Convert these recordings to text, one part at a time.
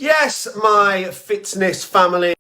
Yes, my fitness family.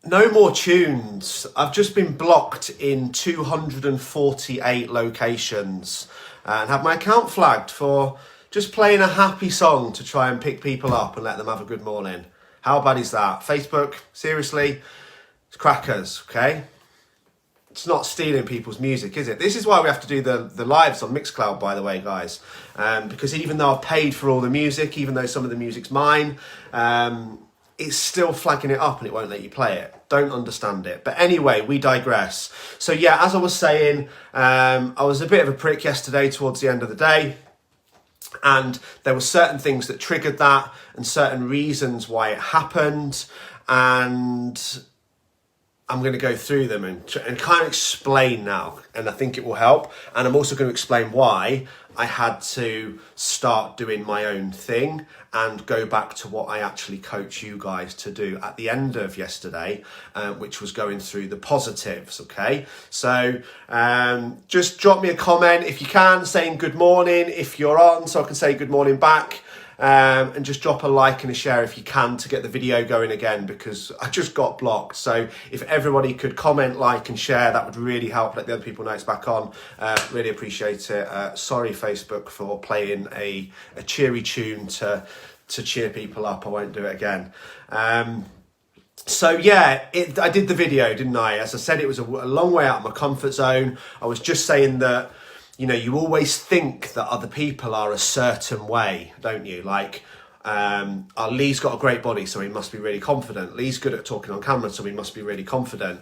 No more tunes. I've just been blocked in 248 locations and had my account flagged for just playing a happy song to try and pick people up and let them have a good morning. How bad is that? Facebook, seriously? It's crackers, okay? It's not stealing people's music, is it? This is why we have to do the lives on Mixcloud, by the way, guys. Because even though I've paid for all the music, even though some of the music's mine, it's still flagging it up and it won't let you play it. Don't understand it. But anyway, we digress. So yeah, as I was saying, I was a bit of a prick yesterday towards the end of the day. And there were certain things that triggered that and certain reasons why it happened. And I'm going to go through them and kind of explain now, and I think it will help. And I'm also going to explain why I had to start doing my own thing and go back to what I actually coach you guys to do at the end of yesterday, which was going through the positives, okay? So just drop me a comment if you can, saying good morning if you're on, so I can say good morning back. And just drop a like and a share if you can to get the video going again, because I just got blocked. So if everybody could comment, like and share, that would really help. Let the other people know it's back on. Really appreciate it. Sorry Facebook for playing a cheery tune to cheer people up. I won't do it again. So yeah, I did the video, didn't I? As I said, it was a long way out of my comfort zone. I was just saying that, you know, you always think that other people are a certain way, don't you? Like, Lee's got a great body, so he must be really confident. Lee's good at talking on camera, so he must be really confident.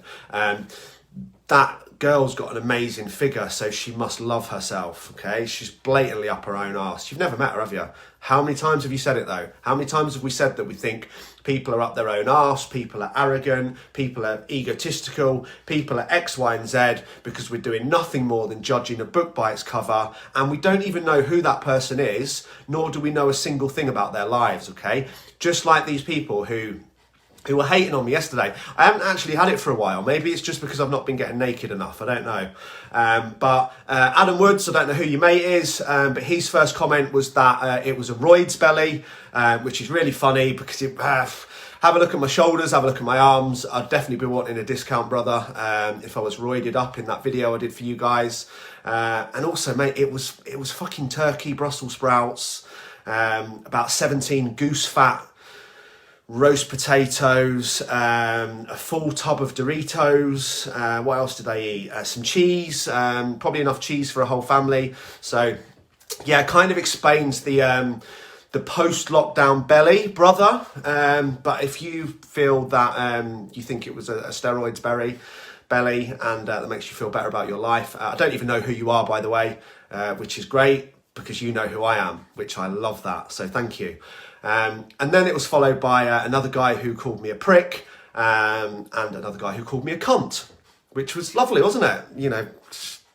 That girl's got an amazing figure, so she must love herself, okay? She's blatantly up her own arse. You've never met her, have you? How many times have you said it, though? How many times have we said that we think people are up their own arse, people are arrogant, people are egotistical, people are X, Y, and Z, because we're doing nothing more than judging a book by its cover, and we don't even know who that person is, nor do we know a single thing about their lives, okay? Just like these people who were hating on me yesterday. I haven't actually had it for a while. Maybe it's just because I've not been getting naked enough. I don't know. But Adam Woods, I don't know who your mate is, but his first comment was that it was a roids belly, which is really funny because it, have a look at my shoulders, have a look at my arms. I'd definitely be wanting a discount, brother, if I was roided up in that video I did for you guys. And also, mate, it was fucking turkey, Brussels sprouts, about 17 goose fat, roast potatoes, a full tub of Doritos. What else did I eat? Some cheese, probably enough cheese for a whole family. So yeah, it kind of explains the post-lockdown belly, brother. But if you feel that you think it was a steroids belly and that makes you feel better about your life, I don't even know who you are, by the way, which is great because you know who I am, which I love that. So thank you. And then it was followed by another guy who called me a prick, and another guy who called me a cunt, which was lovely, wasn't it? You know,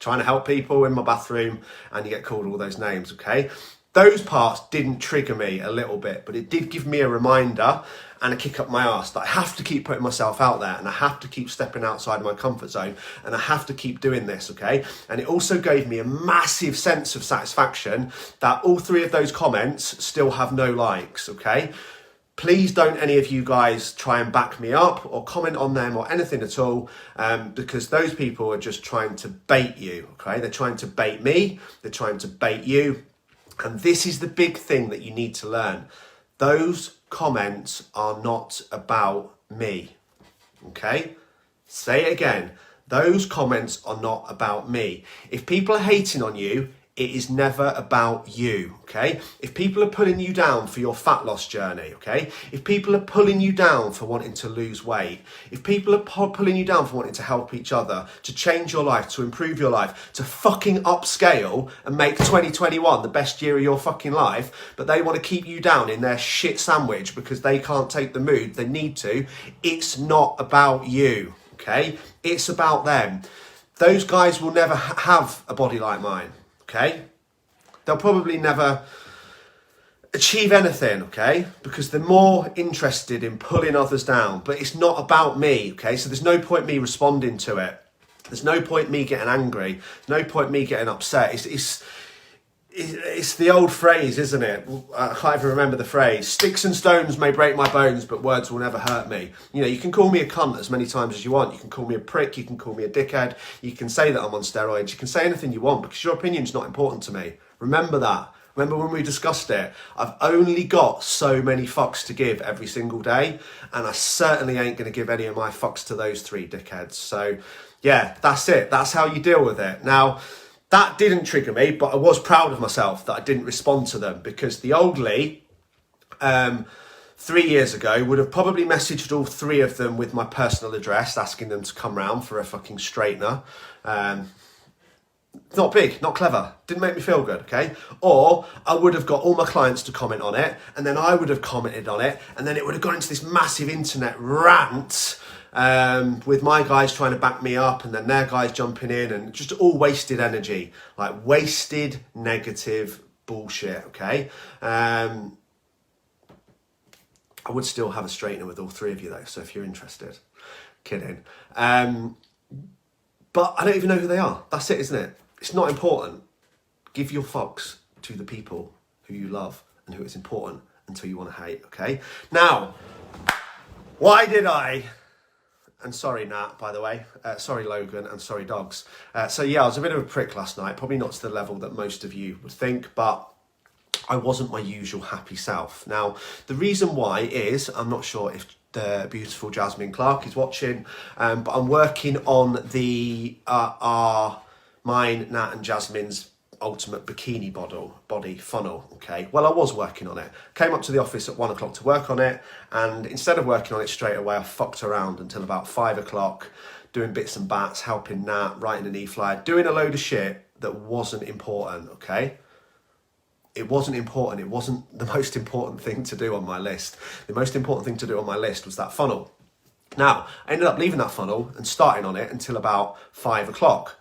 trying to help people in my bathroom and you get called all those names, okay? Those parts didn't trigger me a little bit, but it did give me a reminder and a kick up my arse that I have to keep putting myself out there and I have to keep stepping outside of my comfort zone and I have to keep doing this, okay? And it also gave me a massive sense of satisfaction that all three of those comments still have no likes, okay? Please don't any of you guys try and back me up or comment on them or anything at all, because those people are just trying to bait you, okay? They're trying to bait me, they're trying to bait you. And this is the big thing that you need to learn. Those comments are not about me, okay? Say it again. Those comments are not about me. If people are hating on you, it is never about you, okay? If people are pulling you down for your fat loss journey, okay? If people are pulling you down for wanting to lose weight, if people are pulling you down for wanting to help each other, to change your life, to improve your life, to fucking upscale and make 2021 the best year of your fucking life, but they want to keep you down in their shit sandwich because they can't take the mood they need to, it's not about you, okay? It's about them. Those guys will never have a body like mine. Okay, they'll probably never achieve anything, okay, because they're more interested in pulling others down, but it's not about me, okay, so there's no point me responding to it. There's no point me getting angry. No point me getting upset. it's the old phrase, isn't it? I can't even remember the phrase. Sticks and stones may break my bones, but words will never hurt me. You know, you can call me a cunt as many times as you want. You can call me a prick. You can call me a dickhead. You can say that I'm on steroids. You can say anything you want because your opinion's not important to me. Remember that. Remember when we discussed it? I've only got so many fucks to give every single day, and I certainly ain't going to give any of my fucks to those three dickheads. So, yeah, that's it. That's how you deal with it. Now, that didn't trigger me, but I was proud of myself that I didn't respond to them, because the old Lee, 3 years ago, would have probably messaged all three of them with my personal address, asking them to come round for a fucking straightener. Not big, not clever, didn't make me feel good, okay? Or I would have got all my clients to comment on it, and then I would have commented on it, and then it would have gone into this massive internet rant with my guys trying to back me up and then their guys jumping in, and just all wasted energy, like wasted negative bullshit, okay? I would still have a straightener with all three of you though, so if you're interested. Kidding. But I don't even know who they are. That's it, isn't it? It's not important. Give your fucks to the people who you love and who it's important until you want to hate, okay? Now, why did I... And sorry, Nat, by the way. Sorry, Logan, and sorry, dogs. So yeah, I was a bit of a prick last night. Probably not to the level that most of you would think, but I wasn't my usual happy self. Now, the reason why is, I'm not sure if the beautiful Jasmine Clark is watching, but I'm working on the mine, Nat and Jasmine's ultimate bikini body funnel, okay? Well, I was working on it. Came up to the office at 1 o'clock to work on it, and instead of working on it straight away, I fucked around until about 5 o'clock, doing bits and bats, helping Nat, writing an e-flyer, doing a load of shit that wasn't important, okay? It wasn't important. It wasn't the most important thing to do on my list. The most important thing to do on my list was that funnel. Now, I ended up leaving that funnel and starting on it until about 5 o'clock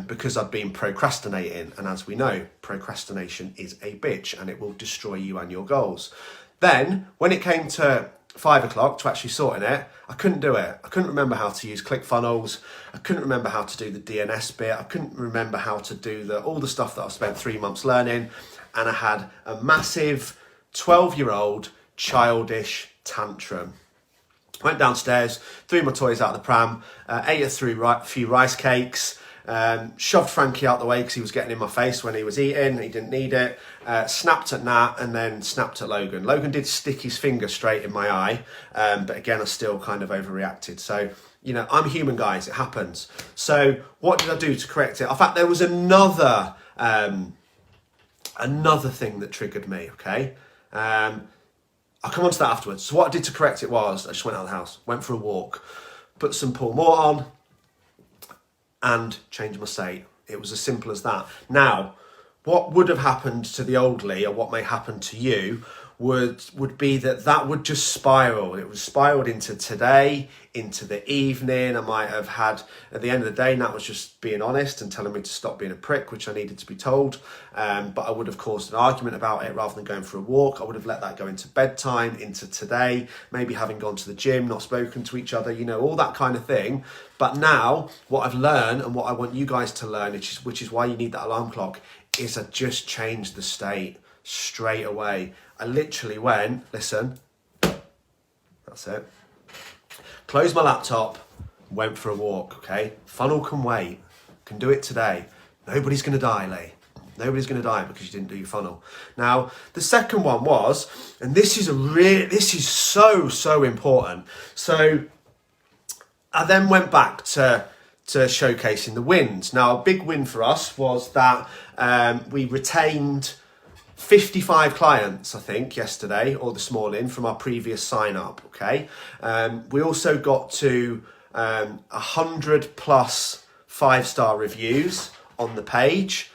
because I'd been procrastinating. And as we know, procrastination is a bitch and it will destroy you and your goals. Then, when it came to 5 o'clock to actually sorting it, I couldn't do it. I couldn't remember how to use ClickFunnels. I couldn't remember how to do the DNS bit. I couldn't remember how to do all the stuff that I've spent 3 months learning. And I had a massive 12-year-old childish tantrum. Went downstairs, threw my toys out of the pram, ate a few rice cakes, shoved Frankie out the way because he was getting in my face when he was eating. He didn't need it. Snapped at Nat and then snapped at Logan. Logan did stick his finger straight in my eye, but again, I still kind of overreacted. So, you know, I'm human, guys. It happens. So what did I do to correct it? In fact, there was another thing that triggered me, okay? I'll come on to that afterwards. So what I did to correct it was, I just went out of the house, went for a walk, put some Paul Moore on, and changed my state. It was as simple as that. Now, what would have happened to the old Lee, or what may happen to you, would be that would just spiral. It was spiraled into today, into the evening. I might have had, at the end of the day, Nat was just being honest and telling me to stop being a prick, which I needed to be told. But I would have caused an argument about it rather than going for a walk. I would have let that go into bedtime, into today, maybe having gone to the gym, not spoken to each other, you know, all that kind of thing. But now, what I've learned and what I want you guys to learn, which is why you need that alarm clock, is I just changed the state straight away. I literally went, listen, that's it. Closed my laptop, went for a walk, okay? Funnel can wait, can do it today. Nobody's gonna die, Lee. Nobody's gonna die because you didn't do your funnel. Now, the second one was, and this is so important. So I then went back to showcasing the wins. Now, a big win for us was that we retained 55 clients, I think, yesterday or this morning from our previous sign up, okay? We also got to 100 plus 5-star reviews on the page.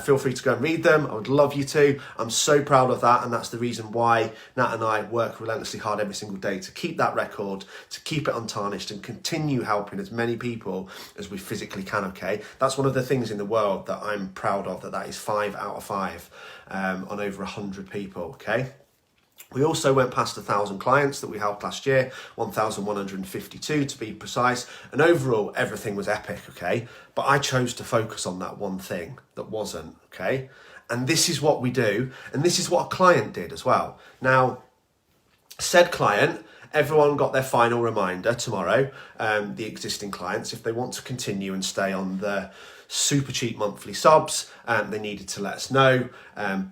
Feel free to go and read them. I would love you to. I'm so proud of that, and that's the reason why Nat and I work relentlessly hard every single day to keep that record, to keep it untarnished, and continue helping as many people as we physically can, okay? That's one of the things in the world that I'm proud of, that is 5 out of 5 on over 100 people, okay? We also went past 1,000 clients that we helped last year, 1,152 to be precise, and overall everything was epic, okay? But I chose to focus on that one thing that wasn't, okay? and this is what we do, and this is what a client did as well. Now, said client, everyone got their final reminder tomorrow, the existing clients, if they want to continue and stay on the super cheap monthly subs, they needed to let us know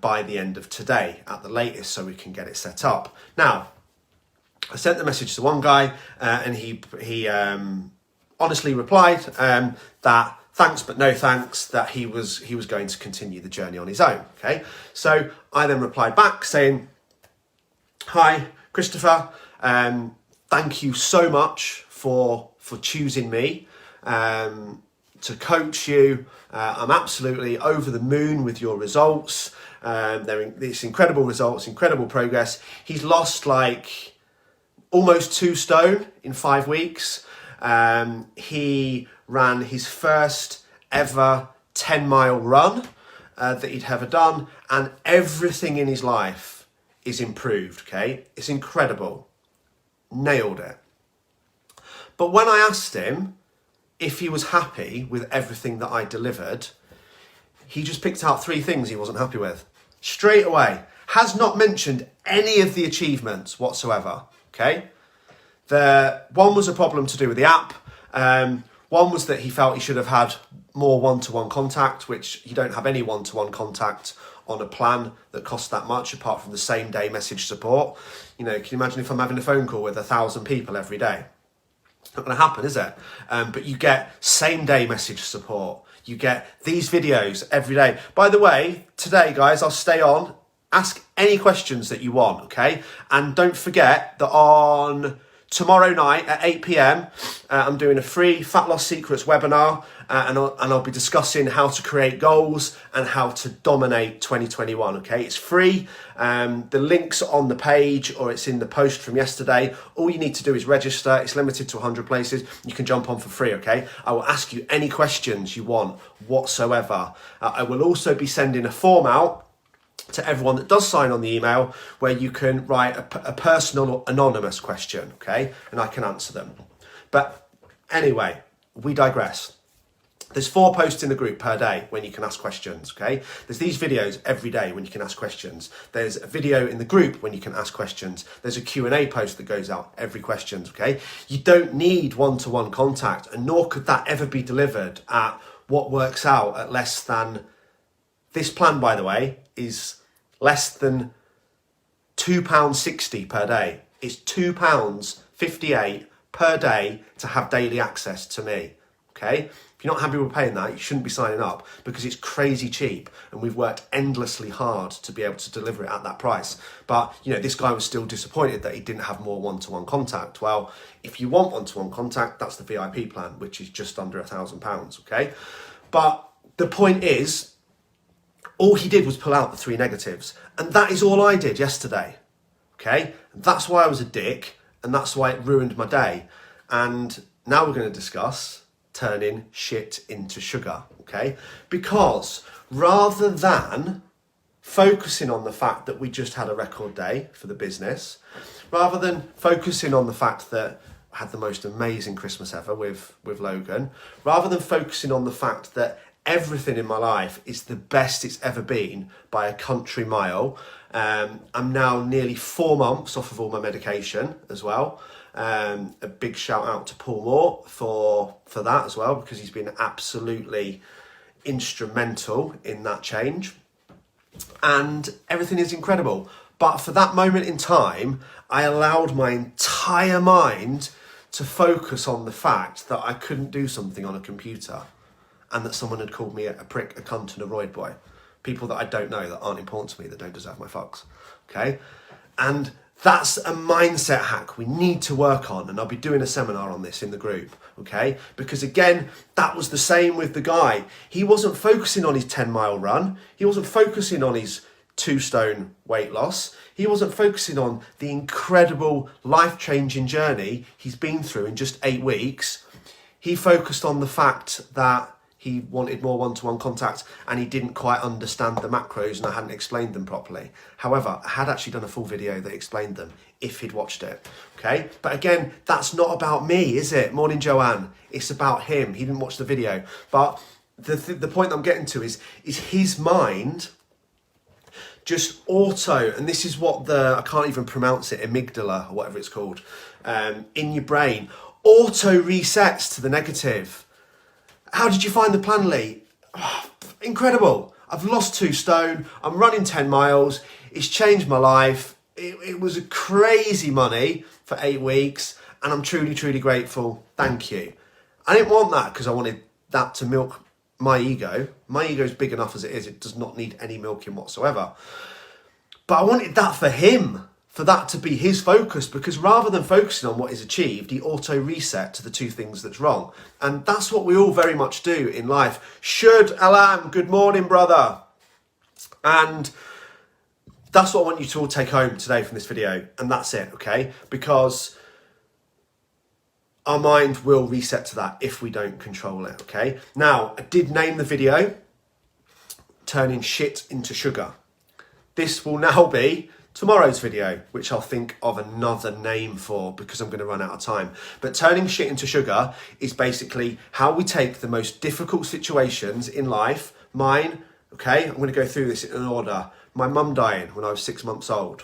by the end of today at the latest so we can get it set up. Now, I sent the message to one guy and he honestly replied that thanks but no thanks, that he was going to continue the journey on his own. Okay, so I then replied back saying, hi Christopher, thank you so much for choosing me to coach you. I'm absolutely over the moon with your results. It's incredible results, incredible progress. He's lost like almost 2 stone in 5 weeks. He ran his first ever 10-mile run that he'd ever done, and everything in his life is improved, okay? It's incredible. Nailed it. But when I asked him if he was happy with everything that I delivered, he just picked out 3 things he wasn't happy with. Straight away. Has not mentioned any of the achievements whatsoever, okay? One was a problem to do with the app. One was that he felt he should have had more one-to-one contact, which you don't have any one-to-one contact on a plan that costs that much, apart from the same day message support. You know, can you imagine if I'm having a phone call with 1,000 people every day? Not going to happen, is it? But you get same day message support. You get these videos every day. By the way, today, guys, I'll stay on. Ask any questions that you want, okay? And don't forget that on tomorrow night at 8 p.m, I'm doing a free Fat Loss Secrets webinar, and I'll be discussing how to create goals and how to dominate 2021, okay? It's free. The link's on the page, or it's in the post from yesterday. All you need to do is register. It's limited to 100 places. You can jump on for free, okay? I will ask you any questions you want whatsoever. I will also be sending a form out to everyone that does sign on the email, where you can write a personal or anonymous question, okay? And I can answer them. But anyway, we digress. There's 4 posts in the group per day when you can ask questions, okay? There's these videos every day when you can ask questions. There's a video in the group when you can ask questions. There's a Q&A post that goes out every question, okay? You don't need one-to-one contact, and nor could that ever be delivered at what works out at less than... This plan, by the way, is less than £2.60 per day. It's £2.58 per day to have daily access to me, okay? If you're not happy with paying that, you shouldn't be signing up, because it's crazy cheap, and we've worked endlessly hard to be able to deliver it at that price. But, you know, this guy was still disappointed that he didn't have more one-to-one contact. Well, if you want one-to-one contact, that's the VIP plan, which is just under £1,000, okay? But the point is, all he did was pull out the 3 negatives. And that is all I did yesterday, okay? And that's why I was a dick, and that's why it ruined my day. And now we're going to discuss turning shit into sugar, okay? Because rather than focusing on the fact that we just had a record day for the business, rather than focusing on the fact that I had the most amazing Christmas ever with Logan, rather than focusing on the fact that everything in my life is the best it's ever been by a country mile. I'm now nearly 4 months off of all my medication as well. A big shout out to Paul Moore for that as well, because he's been absolutely instrumental in that change. And everything is incredible. But for that moment in time, I allowed my entire mind to focus on the fact that I couldn't do something on a computer, and that someone had called me a prick, a cunt, and a roid boy. People that I don't know, that aren't important to me, that don't deserve my fucks, okay? And that's a mindset hack we need to work on, and I'll be doing a seminar on this in the group, okay? Because again, that was the same with the guy. He wasn't focusing on his 10-mile run. He wasn't focusing on his 2 stone weight loss. He wasn't focusing on the incredible life-changing journey he's been through in just 8 weeks. He focused on the fact that he wanted more one-to-one contact, and he didn't quite understand the macros, and I hadn't explained them properly. However, I had actually done a full video that explained them, if he'd watched it, okay? But again, that's not about me, is it? Morning, Joanne. It's about him. He didn't watch the video. But the point I'm getting to is his mind just auto, and this is what I can't even pronounce it, amygdala or whatever it's called, in your brain, auto resets to the negative. How did you find the plan, Lee? Oh, incredible. I've lost 2 stone. I'm running 10 miles. It's changed my life. It was a crazy money for 8 weeks, and I'm truly, truly grateful. Thank you. I didn't want that because I wanted that to milk my ego. My ego is big enough as it is. It does not need any milking whatsoever. But I wanted that for him, for that to be his focus, because rather than focusing on what is achieved, he auto reset to the 2 things that's wrong. And that's what we all very much do in life. Should Alam, good morning, brother. And that's what I want you to all take home today from this video. And that's it, okay? Because our mind will reset to that if we don't control it, okay? Now, I did name the video Turning Shit into Sugar. This will now be tomorrow's video, which I'll think of another name for because I'm going to run out of time. But turning shit into sugar is basically how we take the most difficult situations in life. Mine, okay, I'm going to go through this in order. My mum dying when I was 6 months old.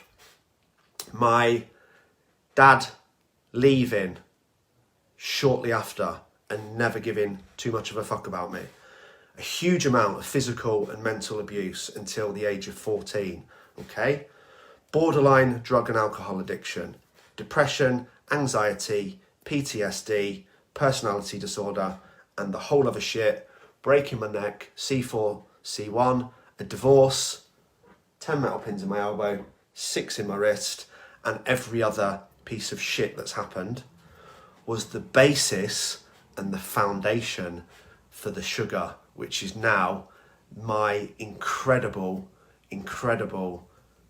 My dad leaving shortly after and never giving too much of a fuck about me. A huge amount of physical and mental abuse until the age of 14, okay? Borderline drug and alcohol addiction, depression, anxiety, PTSD, personality disorder, and the whole other shit, breaking my neck, C4, C1, a divorce, 10 metal pins in my elbow, 6 in my wrist, and every other piece of shit that's happened was the basis and the foundation for the sugar, which is now my incredible,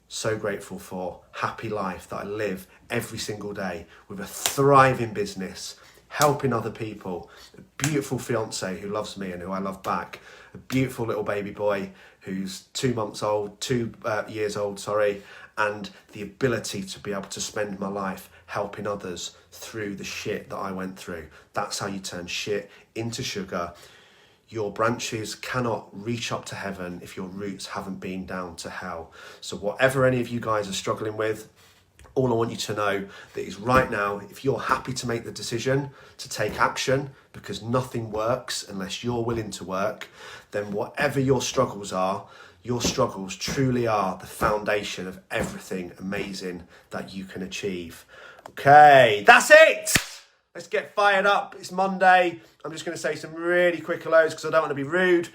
so grateful for happy life that I live every single day with a thriving business, helping other people, a beautiful fiance who loves me and who I love back, a beautiful little baby boy who's 2 years old, and the ability to be able to spend my life helping others through the shit that I went through. That's how you turn shit into sugar. Your branches cannot reach up to heaven if your roots haven't been down to hell. So whatever any of you guys are struggling with, all I want you to know that is right now, if you're happy to make the decision to take action, because nothing works unless you're willing to work, then whatever your struggles are, your struggles truly are the foundation of everything amazing that you can achieve. Okay, that's it. Let's get fired up. It's Monday. I'm just going to say some really quick hellos because I don't want to be rude.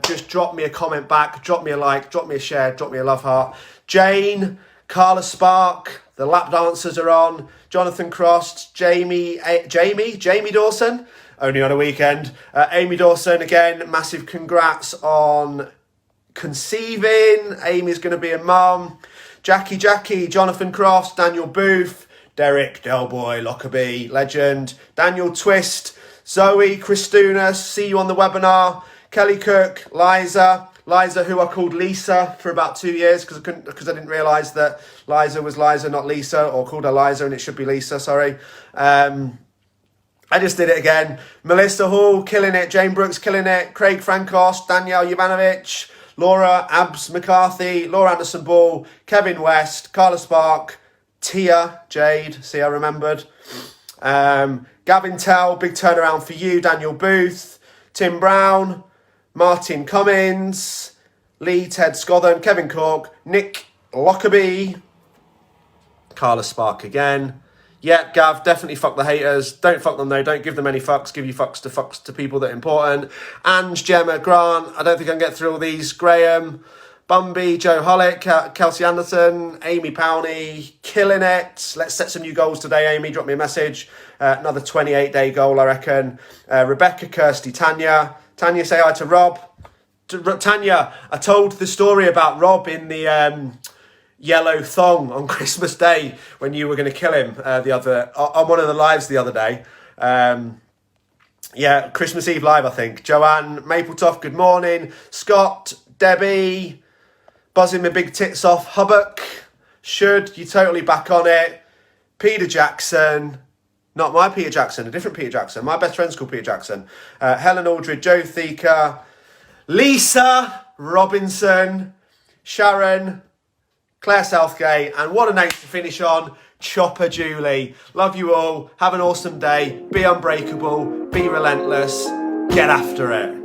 Just drop me a comment back, drop me a like, drop me a share, drop me a love heart. Jane, Carla Spark, the lap dancers are on. Jonathan Cross, Jamie Dawson, only on a weekend. Amy Dawson, again, massive congrats on conceiving. Amy's going to be a mum. Jackie, Jonathan Cross, Daniel Booth, Derek, Delboy, Lockerbie, legend, Daniel Twist, Zoe, Christuna, see you on the webinar, Kelly Cook, Liza, who I called Lisa for about 2 years because I didn't realise that Liza was Liza, not Lisa, or called her Liza and it should be Lisa, sorry. I just did it again. Melissa Hall, killing it. Jane Brooks, killing it. Craig Frankos, Danielle Jovanovic, Laura Abs McCarthy, Laura Anderson Ball, Kevin West, Carla Spark, Tia, Jade, see I remembered. Gavin Tell, big turnaround for you. Daniel Booth, Tim Brown, Martin Cummins, Lee, Ted Scothern, Kevin Cork, Nick Lockerbie, Carla Spark again. Yeah, Gav, definitely fuck the haters. Don't fuck them though. Don't give them any fucks. Give you fucks to people that are important. Ange, Gemma, Grant. I don't think I can get through all these. Graham, Bumby, Joe Hollick, Kelsey Anderson, Amy Powney, killing it. Let's set some new goals today, Amy. Drop me a message. Another 28-day goal, I reckon. Rebecca, Kirsty, Tanya. Tanya, say hi to Rob. Tanya, I told the story about Rob in the yellow thong on Christmas Day when you were going to kill him on one of the lives the other day. Yeah, Christmas Eve live, I think. Joanne, Mapletoft, good morning. Scott, Debbie, buzzing my big tits off. Hubbock, should, you totally back on it. Peter Jackson, not my Peter Jackson, a different Peter Jackson. My best friend's called Peter Jackson. Helen Aldridge, Joe Theka, Lisa Robinson, Sharon, Claire Southgate, and what a name to finish on, Chopper Julie. Love you all. Have an awesome day. Be unbreakable. Be relentless. Get after it.